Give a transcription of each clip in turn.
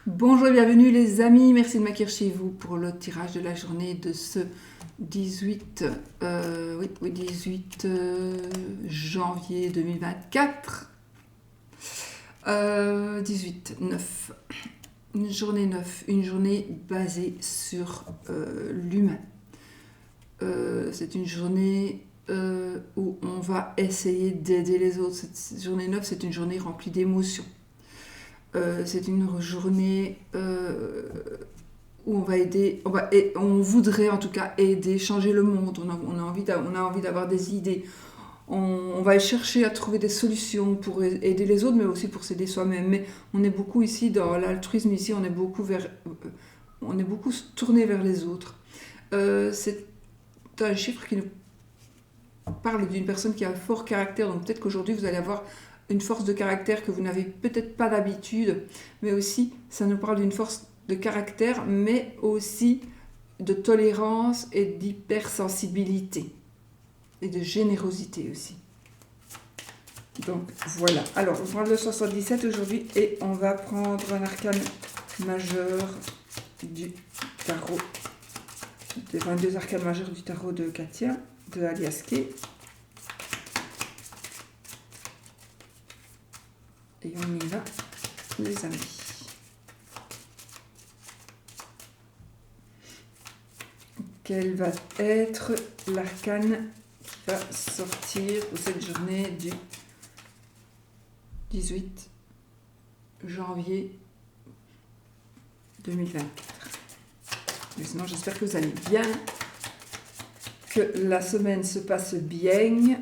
Bonjour et bienvenue les amis, merci de m'accueillir chez vous pour le tirage de la journée de ce 18, 18 janvier 2024. 18, 9. Une journée 9, une journée basée sur l'humain. C'est une journée où on va essayer d'aider les autres. Cette journée 9, c'est une journée remplie d'émotions. C'est une journée où on va aider, on voudrait en tout cas aider, changer le monde. On a envie d'avoir des idées. On va chercher à trouver des solutions pour aider les autres, mais aussi pour s'aider soi-même. Mais on est beaucoup ici dans l'altruisme. Ici, on est beaucoup tourné vers les autres. C'est un chiffre qui nous parle d'une personne qui a un fort caractère. Donc peut-être qu'aujourd'hui, vous allez avoir une force de caractère que vous n'avez peut-être pas d'habitude, mais aussi ça nous parle d'une force de caractère, mais aussi de tolérance et d'hypersensibilité et de générosité aussi. Donc voilà. Alors on prend le 77 aujourd'hui et on va prendre un arcane majeur du tarot, des 22 arcanes majeurs du tarot de Katia, de Alias Kay. Et on y va, les amis. Quel va être l'arcane qui va sortir pour cette journée du 18 janvier 2024. Mais sinon, j'espère que vous allez bien, que la semaine se passe bien.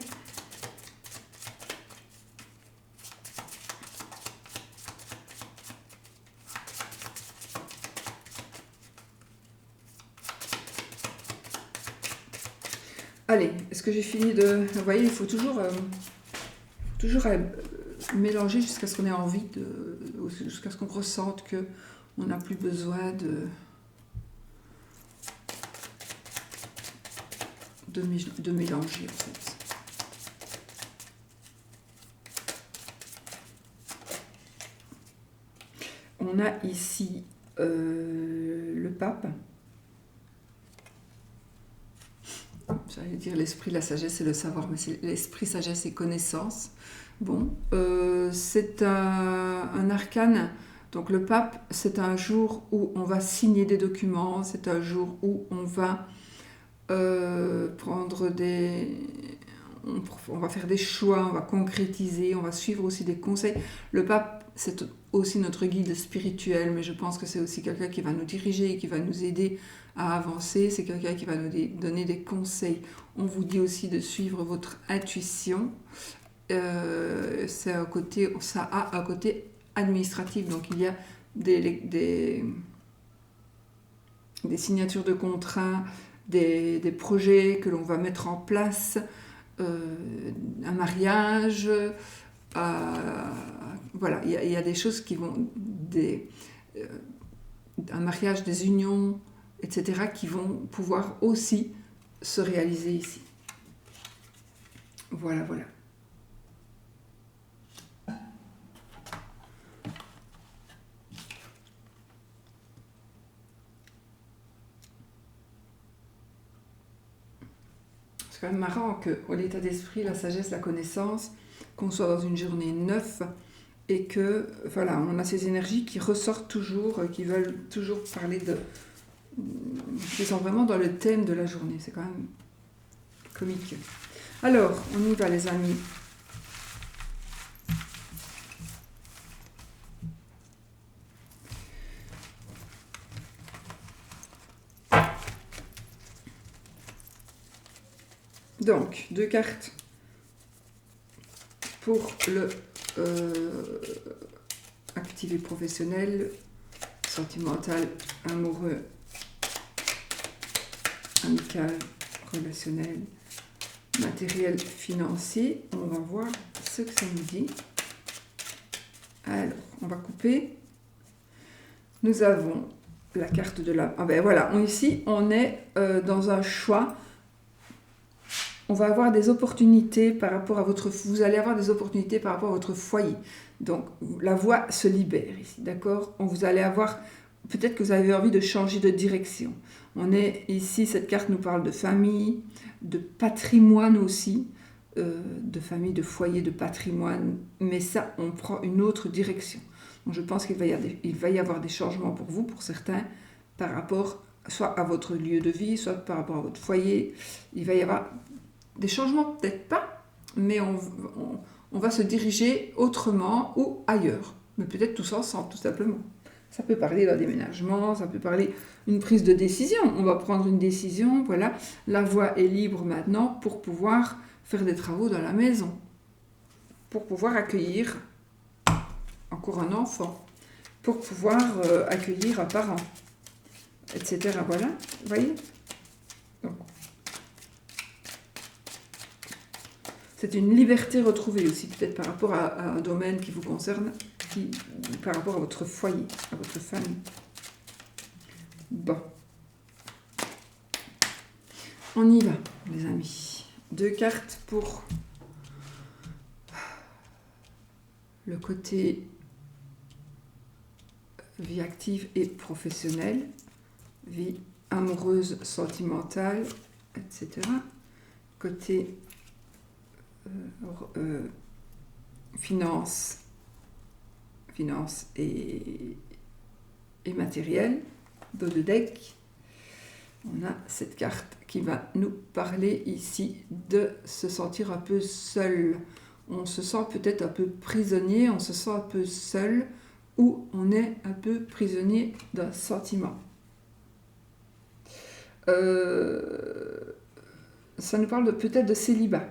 Allez, est-ce que j'ai fini de... Vous voyez, il faut toujours mélanger jusqu'à ce qu'on ait envie jusqu'à ce qu'on ressente qu'on n'a plus besoin de mélanger, en fait. On a ici le pape. J'allais dire l'esprit, la sagesse et le savoir, mais c'est l'esprit, sagesse et connaissance. Bon, c'est un arcane. Donc le pape, c'est un jour où on va signer des documents, c'est un jour où on va prendre on va faire des choix, on va concrétiser, on va suivre aussi des conseils. Le pape, c'est aussi notre guide spirituel, mais je pense que c'est aussi quelqu'un qui va nous diriger, qui va nous aider à avancer. C'est quelqu'un qui va nous donner des conseils. On vous dit aussi de suivre votre intuition. Ça a un côté administratif, donc il y a des signatures de contrats, des projets que l'on va mettre en place, un mariage, voilà, il y a des choses qui vont, un mariage, des unions, etc., qui vont pouvoir aussi se réaliser ici. Voilà, voilà. C'est quand même marrant que l'état d'esprit, la sagesse, la connaissance, qu'on soit dans une journée 9 et que, voilà, on a ces énergies qui ressortent toujours, qui veulent toujours parler qui sont vraiment dans le thème de la journée. C'est quand même comique. Alors, on y va les amis. Donc, 2 cartes pour le activé professionnel, sentimental, amoureux, amical, relationnel, matériel, financier. On va voir ce que ça nous dit. Alors, on va couper. Nous avons la carte de la... Ah ben voilà, ici, on est dans un choix. On va avoir des opportunités par rapport à votre... Vous allez avoir des opportunités par rapport à votre foyer. Donc, la voie se libère ici, d'accord? Vous allez avoir, peut-être que vous avez envie de changer de direction. On est ici, cette carte nous parle de famille, de patrimoine aussi, de famille, de foyer, de patrimoine, mais ça, on prend une autre direction. Donc, je pense qu'il va y avoir des changements pour vous, pour certains, par rapport soit à votre lieu de vie, soit par rapport à votre foyer. Il va y avoir des changements, peut-être pas, mais on va se diriger autrement ou ailleurs. Mais peut-être tous ensemble, tout simplement. Ça peut parler d'un déménagement, ça peut parler d'une prise de décision. On va prendre une décision, voilà. La voie est libre maintenant pour pouvoir faire des travaux dans la maison, pour pouvoir accueillir encore un enfant, pour pouvoir accueillir un parent, etc. Voilà, vous voyez? Donc, c'est une liberté retrouvée aussi, peut-être par rapport à un domaine qui vous concerne, par rapport à votre foyer, à votre famille. Bon. On y va, les amis. 2 cartes pour le côté vie active et professionnelle, vie amoureuse, sentimentale, etc. Côté finance et matériel. Dos de deck, on a cette carte qui va nous parler ici de se sentir un peu seul. On se sent peut-être un peu prisonnier, on se sent un peu seul, ou on est un peu prisonnier d'un sentiment. Ça nous parle peut-être de célibat.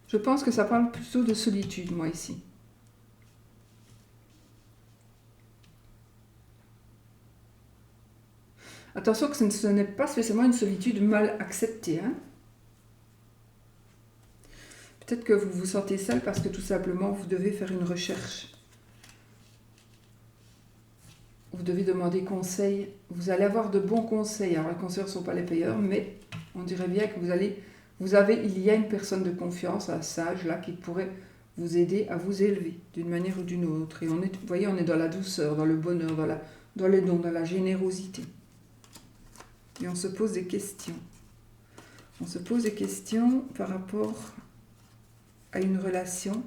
Je pense que ça parle plutôt de solitude, moi, ici. Attention que ce n'est pas spécialement une solitude mal acceptée. Hein. Peut-être que vous vous sentez seul parce que tout simplement, vous devez faire une recherche. Vous devez demander conseil. Vous allez avoir de bons conseils. Alors, les conseillers ne sont pas les payeurs, mais on dirait bien que il y a une personne de confiance, un sage là, qui pourrait vous aider à vous élever d'une manière ou d'une autre. Et vous voyez, on est dans la douceur, dans le bonheur, dans les dons, dans la générosité. Et on se pose des questions. On se pose des questions par rapport à une relation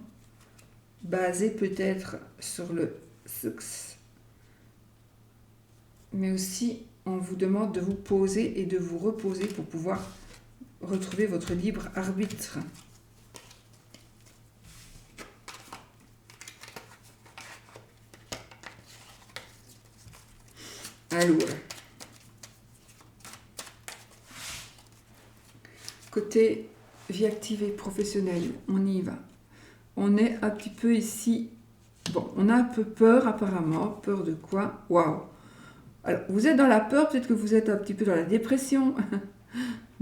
basée peut-être sur le sexe. Mais aussi, on vous demande de vous poser et de vous reposer pour pouvoir retrouver votre libre arbitre. Alors, côté vie active et professionnelle, on y va. On est un petit peu ici. Bon, on a un peu peur apparemment. Peur de quoi? Waouh! Alors, vous êtes dans la peur, peut-être que vous êtes un petit peu dans la dépression.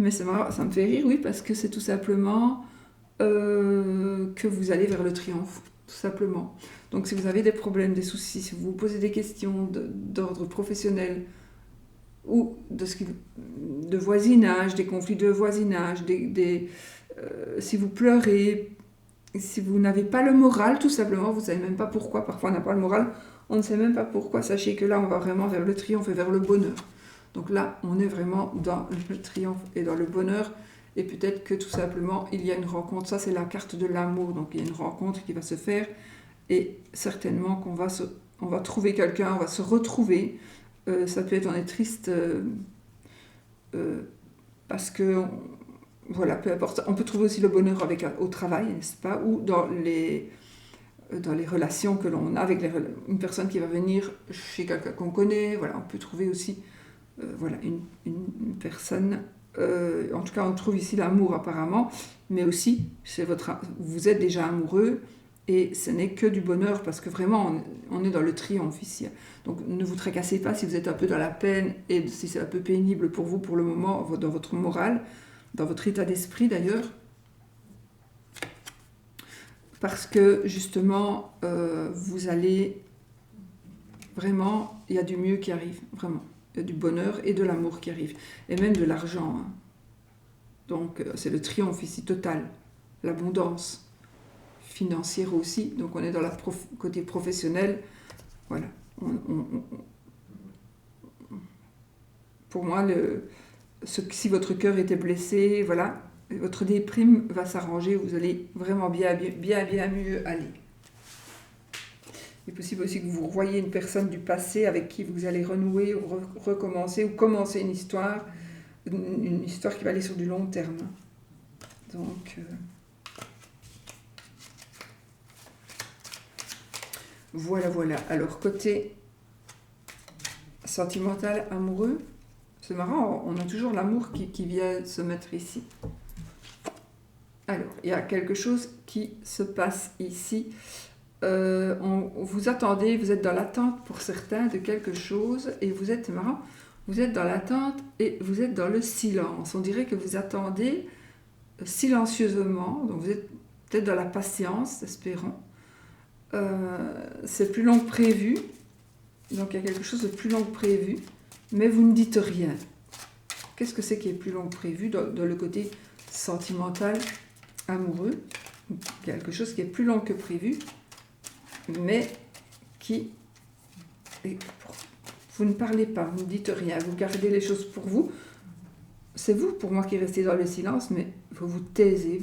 Mais ça me fait rire, oui, parce que c'est tout simplement que vous allez vers le triomphe, tout simplement. Donc si vous avez des problèmes, des soucis, si vous vous posez des questions d'ordre professionnel ou de voisinage, des conflits de voisinage, si vous pleurez, si vous n'avez pas le moral, tout simplement, vous ne savez même pas pourquoi, parfois on n'a pas le moral, on ne sait même pas pourquoi, sachez que là on va vraiment vers le triomphe et vers le bonheur. Donc là, on est vraiment dans le triomphe et dans le bonheur. Et peut-être que tout simplement, il y a une rencontre. Ça, c'est la carte de l'amour. Donc, il y a une rencontre qui va se faire. Et certainement qu'on va trouver quelqu'un, on va se retrouver. Ça peut être, on est triste parce que, voilà, peu importe. On peut trouver aussi le bonheur au travail, n'est-ce pas? Ou dans les relations que l'on a avec une personne qui va venir chez quelqu'un qu'on connaît. Voilà, on peut trouver aussi... voilà, une personne, en tout cas on trouve ici l'amour apparemment, mais aussi vous êtes déjà amoureux et ce n'est que du bonheur parce que vraiment on est dans le triomphe ici. Donc ne vous tracassez pas si vous êtes un peu dans la peine et si c'est un peu pénible pour vous pour le moment, dans votre morale, dans votre état d'esprit d'ailleurs, parce que justement vous allez vraiment, il y a du mieux qui arrive, vraiment. Il y a du bonheur et de l'amour qui arrive. Et même de l'argent. Hein. Donc, c'est le triomphe ici total. L'abondance financière aussi. Donc, on est dans le côté professionnel. Voilà. Pour moi, si votre cœur était blessé, voilà, votre déprime va s'arranger. Vous allez vraiment bien mieux aller. Il est possible aussi que vous revoyez une personne du passé avec qui vous allez renouer, ou recommencer, ou commencer une histoire qui va aller sur du long terme. Donc, voilà. Alors, côté sentimental, amoureux, c'est marrant, on a toujours l'amour qui vient se mettre ici. Alors, il y a quelque chose qui se passe ici. Vous attendez, vous êtes dans l'attente pour certains de quelque chose, et vous êtes marrant, vous êtes dans l'attente et vous êtes dans le silence. On dirait que vous attendez silencieusement, donc vous êtes peut-être dans la patience, espérons. C'est plus long que prévu, donc il y a quelque chose de plus long que prévu, mais vous ne dites rien. Qu'est-ce que c'est qui est plus long que prévu dans le côté sentimental, amoureux? Quelque chose qui est plus long que prévu, mais qui... Vous ne parlez pas, vous ne dites rien, vous gardez les choses pour vous. C'est vous, pour moi, qui restez dans le silence, mais vous vous taisez,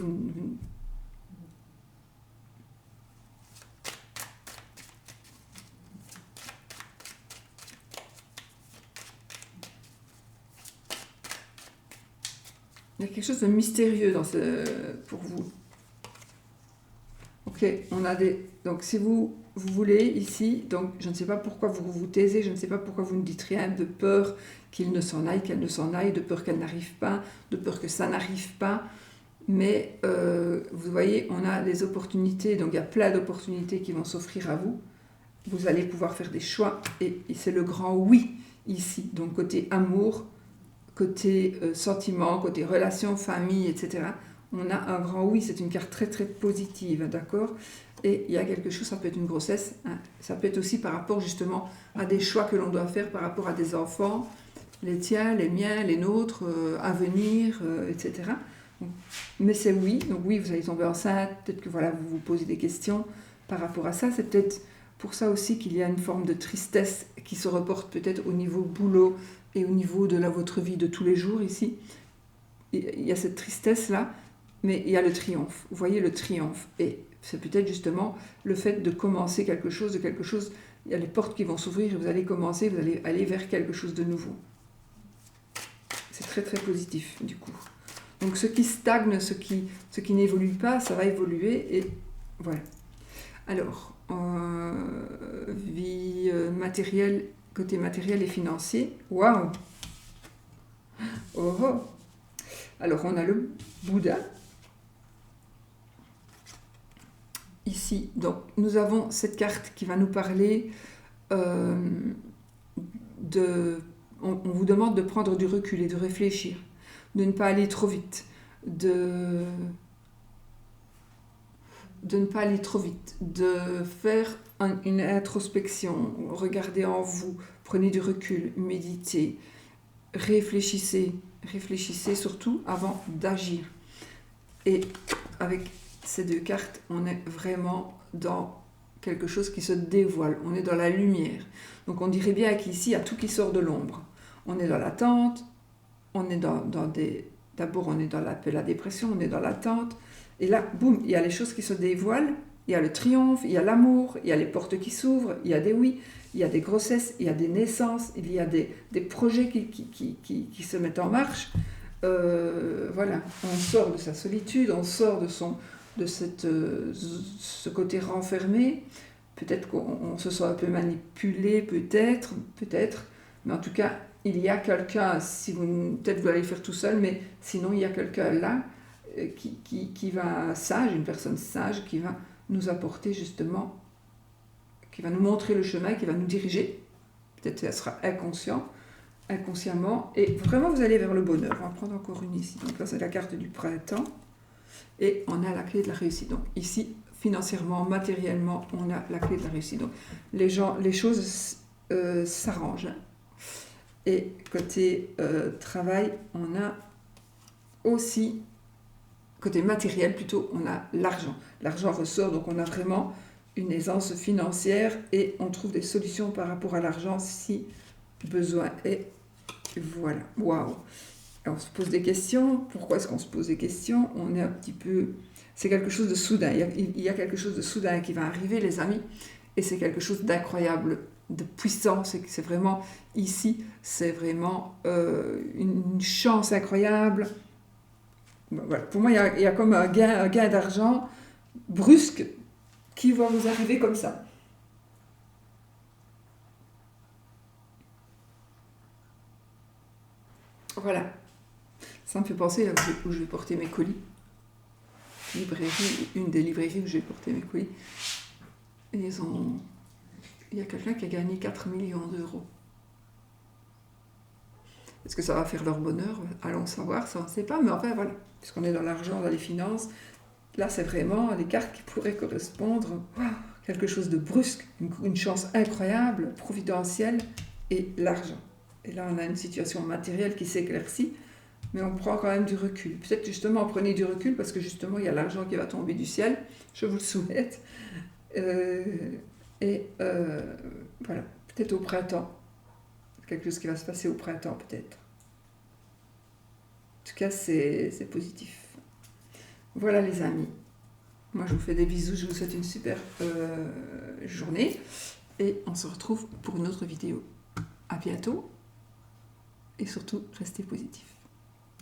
Il y a quelque chose de mystérieux pour vous. Ok, on a des... Donc, si vous voulez, ici, donc je ne sais pas pourquoi vous vous taisez, je ne sais pas pourquoi vous ne dites rien, de peur qu'il ne s'en aille, qu'elle ne s'en aille, de peur qu'elle n'arrive pas, de peur que ça n'arrive pas. Mais vous voyez, on a des opportunités, donc il y a plein d'opportunités qui vont s'offrir à vous. Vous allez pouvoir faire des choix, et c'est le grand oui ici. Donc, côté amour, côté sentiment, côté relation, famille, etc. On a un grand oui, c'est une carte très très positive, d'accord? Et il y a quelque chose, ça peut être une grossesse, hein, ça peut être aussi par rapport justement à des choix que l'on doit faire par rapport à des enfants, les tiens, les miens, les nôtres, à venir, etc. Donc, mais c'est oui, donc oui, vous allez tomber enceinte, peut-être que voilà, vous vous posez des questions par rapport à ça, c'est peut-être pour ça aussi qu'il y a une forme de tristesse qui se reporte peut-être au niveau boulot et au niveau de votre vie de tous les jours ici. Il y a cette tristesse-là, mais il y a le triomphe. Vous voyez le triomphe. Et c'est peut-être justement le fait de commencer quelque chose, il y a les portes qui vont s'ouvrir et vous allez commencer, vous allez aller vers quelque chose de nouveau. C'est très très positif du coup. Donc ce qui stagne, ce qui n'évolue pas, ça va évoluer et voilà. Alors, vie matérielle, côté matériel et financier, waouh! Oh oh! Alors on a le Bouddha. Ici, donc nous avons cette carte qui va nous parler on vous demande de prendre du recul et de réfléchir, de ne pas aller trop vite, de ne pas aller trop vite, de faire une introspection, regardez en vous, prenez du recul, méditez, réfléchissez surtout avant d'agir. Et avec ces deux cartes, on est vraiment dans quelque chose qui se dévoile, on est dans la lumière. Donc on dirait bien qu'ici, il y a tout qui sort de l'ombre. On est dans l'attente, on est d'abord on est dans la dépression, on est dans l'attente, et là, boum, il y a les choses qui se dévoilent, il y a le triomphe, il y a l'amour, il y a les portes qui s'ouvrent, il y a des oui, il y a des grossesses, il y a des naissances, il y a des projets qui se mettent en marche. Voilà, on sort de sa solitude, on sort de ce côté renfermé. Peut-être qu'on se sent un peu manipulé, peut-être, mais en tout cas, il y a quelqu'un, peut-être vous allez le faire tout seul, mais sinon il y a quelqu'un là qui va, une personne sage, qui va nous apporter justement, qui va nous montrer le chemin, qui va nous diriger. Peut-être qu'elle sera inconsciemment, et vraiment vous allez vers le bonheur. On va prendre encore une ici. Donc là c'est la carte du printemps, et on a la clé de la réussite. Donc ici, financièrement, matériellement, on a la clé de la réussite. Donc les choses s'arrangent. Et côté travail, on a aussi, côté matériel plutôt, on a l'argent. L'argent ressort, donc on a vraiment une aisance financière et on trouve des solutions par rapport à l'argent si besoin est. Voilà, waouh. On se pose des questions. Pourquoi est-ce qu'on se pose des questions? On est un petit peu... C'est quelque chose de soudain. Il y a quelque chose de soudain qui va arriver, les amis. Et c'est quelque chose d'incroyable, de puissant. C'est vraiment, ici, c'est vraiment une chance incroyable. Voilà. Pour moi, il y a comme un gain d'argent brusque qui va vous arriver comme ça. Voilà. Ça me fait penser là où je vais porter mes colis. Une des librairies où je vais porter mes colis. Et il y a quelqu'un qui a gagné 4 millions d'euros. Est-ce que ça va faire leur bonheur? Allons savoir, ça on ne sait pas. Mais enfin voilà, puisqu'on est dans l'argent, dans les finances, là c'est vraiment les cartes qui pourraient correspondre. Wow, quelque chose de brusque, une chance incroyable, providentielle et l'argent. Et là on a une situation matérielle qui s'éclaircit. Mais on prend quand même du recul. Peut-être justement, prenez du recul parce que justement, il y a l'argent qui va tomber du ciel. Je vous le souhaite. Voilà, peut-être au printemps. Quelque chose qui va se passer au printemps, peut-être. En tout cas, c'est positif. Voilà les amis. Moi, je vous fais des bisous. Je vous souhaite une super journée. Et on se retrouve pour une autre vidéo. À bientôt. Et surtout, restez positifs.